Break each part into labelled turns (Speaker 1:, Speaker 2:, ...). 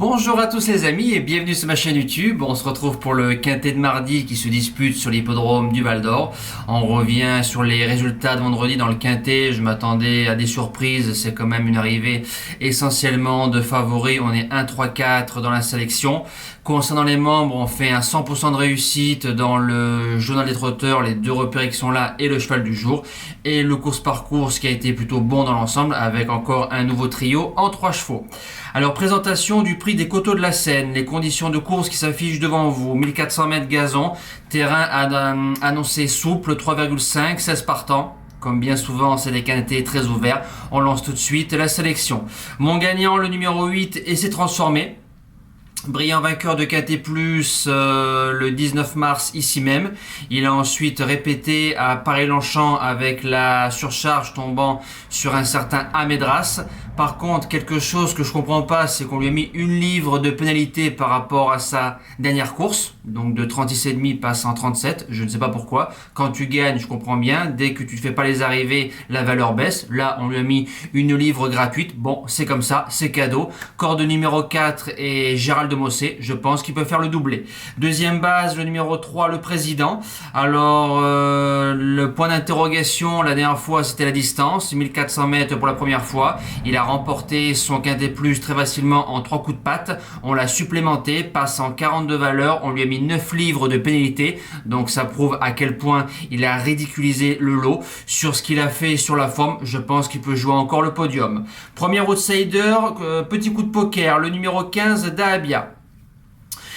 Speaker 1: Bonjour à tous les amis et bienvenue sur ma chaîne YouTube. On se retrouve pour le quintet de mardi qui se dispute sur l'hippodrome du Val d'Or. On revient sur les résultats de vendredi dans le quintet. Je m'attendais à des surprises. C'est quand même une arrivée essentiellement de favoris. On est 1, 3, 4 dans la sélection. Concernant les membres, on fait un 100% de réussite dans le journal des trotteurs, les deux repères qui sont là et le cheval du jour. Et le course par course qui a été plutôt bon dans l'ensemble avec encore un nouveau trio en 3 chevaux. Alors présentation du prix des coteaux de la Seine, les conditions de course qui s'affichent devant vous, 1400 mètres gazon, terrain annoncé souple, 3,5, 16 partants. Comme bien souvent, c'est des quintets très ouverts. On lance tout de suite la sélection. Mon gagnant, le numéro 8, et s'est transformé. Brillant vainqueur de Quintet Plus le 19 mars ici même. Il a ensuite répété à Paris-Longchamp avec la surcharge tombant sur un certain Amedras. Par contre, quelque chose que je comprends pas, c'est qu'on lui a mis 1 livre de pénalité par rapport à sa dernière course. Donc de 36,5 passe en 37. Je ne sais pas pourquoi. Quand tu gagnes, je comprends bien. Dès que tu ne fais pas les arrivées, la valeur baisse. Là, on lui a mis 1 livre gratuite. Bon, c'est comme ça, c'est cadeau. Corde numéro 4 et Gérald de Mossé, je pense qu'il peut faire le doublé. Deuxième base, le numéro 3, le président. Alors, le point d'interrogation, la dernière fois, c'était la distance. 1400 mètres pour la première fois. Il a remporté son quintet plus très facilement en 3 coups de patte. On l'a supplémenté, passe en 42 valeurs. On lui a mis 9 livres de pénalité. Donc, ça prouve à quel point il a ridiculisé le lot. Sur ce qu'il a fait sur la forme, je pense qu'il peut jouer encore le podium. Premier outsider, petit coup de poker, le numéro 15, Dahabia.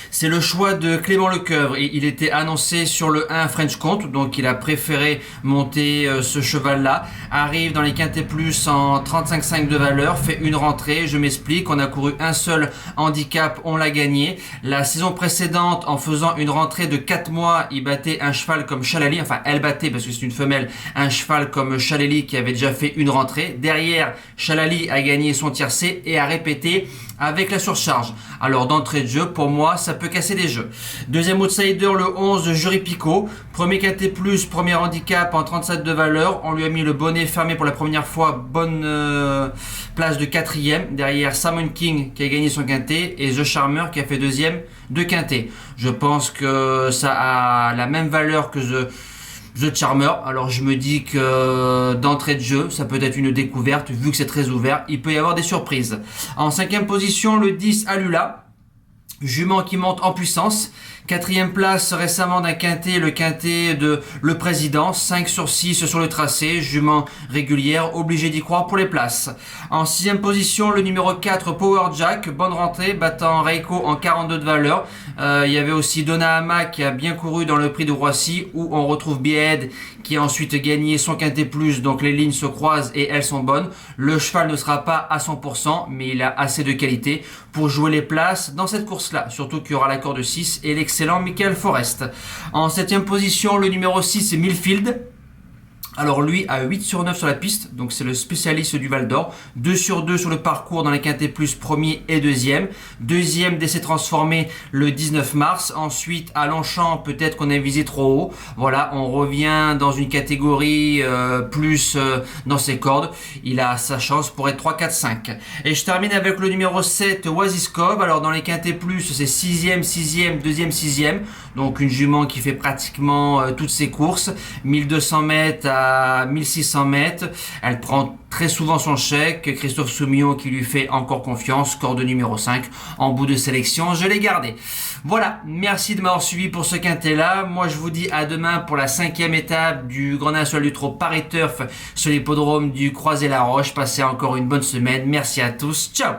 Speaker 1: C'est le choix de Clément Lecoeuvre et il était annoncé sur le 1 French Comte, donc il a préféré monter ce cheval-là. Arrive dans les quintets plus en 35,5 de valeur, fait une rentrée, je m'explique, on a couru un seul handicap, on l'a gagné. La saison précédente, en faisant une rentrée de 4 mois, il battait un cheval comme Chalali, enfin elle battait parce que c'est une femelle, un cheval comme Chalali qui avait déjà fait une rentrée. Derrière, Chalali a gagné son tiercé et a répété avec la surcharge. Alors d'entrée de jeu, pour moi, ça peut casser des jeux. Deuxième outsider, le 11, Jury Picot. Premier quintet plus, premier handicap en 37 de valeur. On lui a mis le bonnet fermé pour la première fois. Bonne place de 4e. Derrière, Salmon King qui a gagné son quintet et The Charmer qui a fait 2e de quintet. Je pense que ça a la même valeur que The Charmer, alors je me dis que d'entrée de jeu, ça peut être une découverte, vu que c'est très ouvert, il peut y avoir des surprises. En 5e position, le 10, Alula, jument qui monte en puissance. 4e place récemment d'un quintet, le quintet de le président, 5 sur 6 sur le tracé, jument régulière, obligé d'y croire pour les places. En 6e position, le numéro 4, Power Jack, bonne rentrée, battant Reiko en 42 de valeur. Il y avait aussi Donahama qui a bien couru dans le prix de Roissy, où on retrouve Behead qui a ensuite gagné son quintet plus, donc les lignes se croisent et elles sont bonnes. Le cheval ne sera pas à 100%, mais il a assez de qualité pour jouer les places dans cette course-là, surtout qu'il y aura l'accord de 6 et l'excellent Michael Forrest. En 7e position, le numéro 6, c'est Millfield. Alors lui a 8 sur 9 sur la piste, donc c'est le spécialiste du Val d'Or. 2 sur 2 sur le parcours dans les quintets plus, premier et deuxième. Deuxième d'essai transformé le 19 mars. Ensuite à Longchamp, peut-être qu'on a visé trop haut. Voilà, on revient dans une catégorie plus dans ses cordes. Il a sa chance pour être 3, 4, 5. Et je termine avec le numéro 7, Waziskov. Alors dans les quintets plus, c'est 6e, 6e, 2e, 6e. Donc une jument qui fait pratiquement toutes ses courses. 1200 mètres à 1600 mètres, elle prend très souvent son chèque. Christophe Soumillon qui lui fait encore confiance, corde numéro 5 en bout de sélection, je l'ai gardé. Voilà, merci de m'avoir suivi pour ce quintet là. Moi je vous dis à demain pour la 5e étape du Grand National du Trot Paris Turf sur l'hippodrome du Croisé-la-Roche. Passez encore une bonne semaine, merci à tous, ciao.